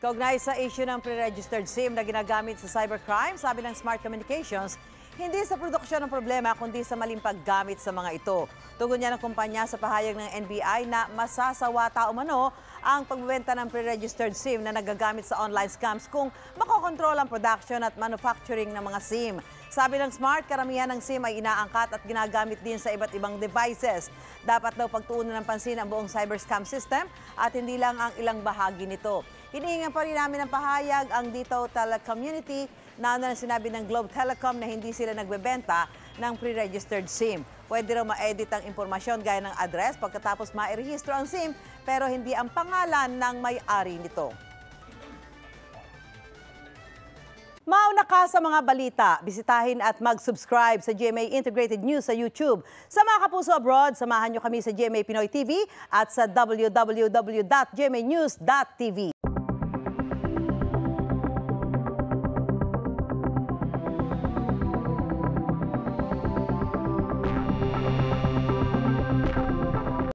Kaugnay sa issue ng pre-registered SIM na ginagamit sa cybercrime, sabi ng Smart Communications, hindi sa produksyon ng problema kundi sa maling paggamit sa mga ito. Tugon niya ng kumpanya sa pahayag ng NBI na masasawata umano ang pagbebenta ng pre-registered SIM na nagagamit sa online scams kung makokontrol ang production at manufacturing ng mga SIM. Sabi ng Smart, karamihan ng SIM ay inaangkat at ginagamit din sa iba't ibang devices. Dapat daw pagtuunan ng pansin ang buong cyber scam system at hindi lang ang ilang bahagi nito. Hinihingan pa rin namin ng pahayag ang Dito Telecommunity na sinabi ng Globe Telecom na hindi sila nagbebenta ng pre-registered SIM. Pwede raw ma-edit ang impormasyon gaya ng address pagkatapos mairehistro ang SIM pero hindi ang pangalan ng may-ari nito. Mauna ka sa mga balita, bisitahin at mag-subscribe sa GMA Integrated News sa YouTube. Sa mga kapuso abroad, samahan nyo kami sa GMA Pinoy TV at sa www.gmanews.tv.